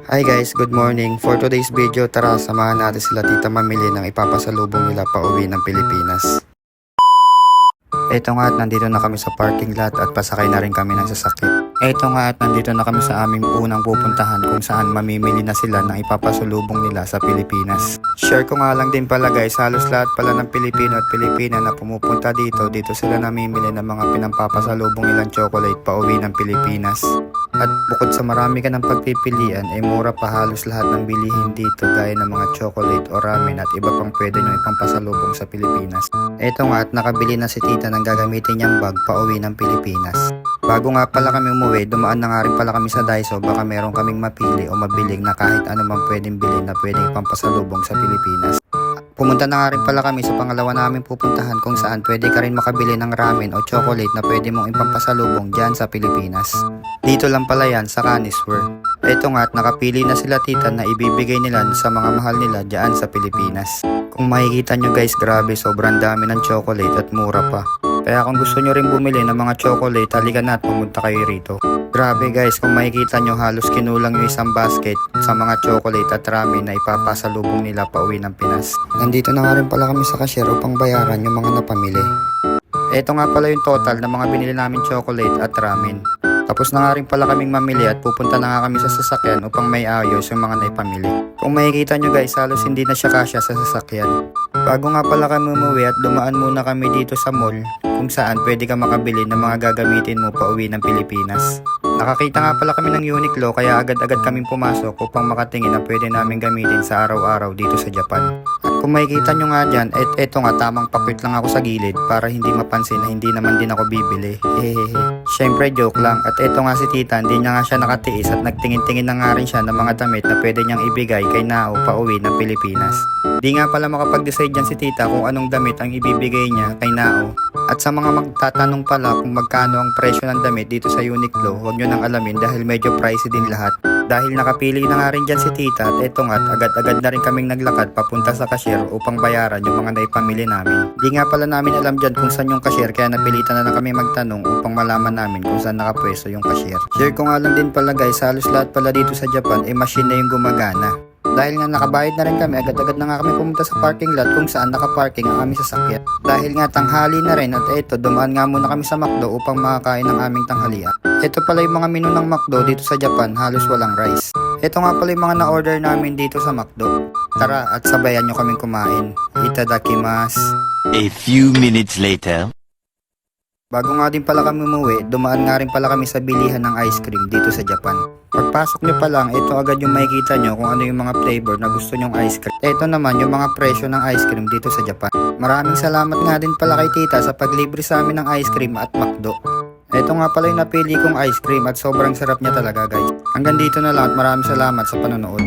Hi guys, good morning. For today's video, tara samahan natin sila tita mamili ng ipapasalubong nila pauwi ng Pilipinas. Eto nga at nandito na kami sa parking lot at pasakay na rin kami ng sasakyan. Eto nga at nandito na kami sa aming unang pupuntahan kung saan mamimili na sila ng ipapasalubong nila sa Pilipinas. Share ko nga lang din pala guys, halos lahat pala ng Pilipino at Pilipina na pumupunta dito sila namimili ng mga pinampapasalubong nilang chocolate pauwi ng Pilipinas. At bukod sa marami ka ng pagpipilian, ay mura pa halos lahat ng bilihin dito gaya ng mga chocolate o ramen at iba pang pwede nyo ipampasalubong sa Pilipinas. Eto nga at nakabili na si tita ng gagamitin niyang bag pauwi ng Pilipinas. Bago nga pala kami umuwi, dumaan na nga rin pala kami sa Daiso, baka meron kaming mapili o mabiling na kahit ano mang pwedeng bilhin na pwedeng ipampasalubong sa Pilipinas. Pumunta na nga rin pala kami sa pangalawa namin pupuntahan kung saan pwede ka rin makabili ng ramen o chocolate na pwede mong ipampasalubong dyan sa Pilipinas. Dito lang pala yan sa Canisware. Eto nga at nakapili na sila tita na ibibigay nila sa mga mahal nila dyan sa Pilipinas. Kung makikita nyo guys, grabe sobrang dami ng chocolate at mura pa. Kaya kung gusto nyo rin bumili ng mga chocolate, halika na at pumunta kayo rito. Grabe guys, kung makikita nyo halos kinulang yung isang basket sa mga chocolate at ramen na ipapasalubong nila pauwi ng Pinas. Nandito na nga rin pala kami sa cashier upang bayaran yung mga napamili. Eto nga pala yung total ng mga binili namin chocolate at ramen. Tapos na nga rin pala kaming mamili at pupunta na nga kami sa sasakyan upang may ayos yung mga naipamili. Kung makikita nyo guys, halos hindi na siya kasya sa sasakyan. Bago nga pala kami umuwi at dumaan muna kami dito sa mall kung saan pwede ka makabili ng mga gagamitin mo pauwi ng Pilipinas. Nakakita nga pala kami ng Uniqlo kaya agad-agad kaming pumasok upang makatingin na pwede namin gamitin sa araw-araw dito sa Japan. At kung makikita nyo nga dyan, eto nga tamang pakwit lang ako sa gilid para hindi mapansin na hindi naman din ako bibili. Hehehe. Syempre joke lang. At eto nga si tita, hindi niya nga siya nakatiis at nagtingin-tingin na nga rin siya ng mga damit na pwede niyang ibigay kay Nao pauwi ng Pilipinas. Di nga pala makapag-decide dyan si tita kung anong damit ang ibibigay niya kay Nao. At sa mga magtatanong pala kung magkano ang presyo ng damit dito sa Uniqlo, huwag nyo nang alamin dahil medyo pricey din lahat. Dahil nakapili na nga rin dyan si tita at eto nga agad-agad na rin kaming naglakad papunta sa cashier upang bayaran yung mga naipamili namin. Di nga pala namin alam dyan kung saan yung cashier kaya napilitan na lang kami magtanong upang malaman namin kung saan nakapwesto yung cashier. Share ko nga lang din pala guys, halos lahat pala dito sa Japan machine na yung gumagana. Dahil nga nakabayad na rin kami, agad-agad na nga kami pumunta sa parking lot kung saan nakaparking ang aming sasakyan. Dahil nga tanghali na rin at eto, dumaan nga muna kami sa McDo upang makakain ng aming tanghalian. Ito pala yung mga menu ng McDo dito sa Japan, halos walang rice. Ito nga pala yung mga na-order namin dito sa McDo. Tara at sabayan nyo kaming kumain. Itadakimasu. A few minutes later. Bago nga din pala kami umuwi, dumaan nga rin pala kami sa bilihan ng ice cream dito sa Japan. Pagpasok nyo pa lang, ito agad yung makikita nyo kung ano yung mga flavor na gusto nyong ice cream. Ito naman yung mga presyo ng ice cream dito sa Japan. Maraming salamat nga din pala kay tita sa paglibre sa amin ng ice cream at McDo. Ito nga pala yung napili kong ice cream at sobrang sarap niya talaga guys. Hanggang dito na lang at maraming salamat sa panonood.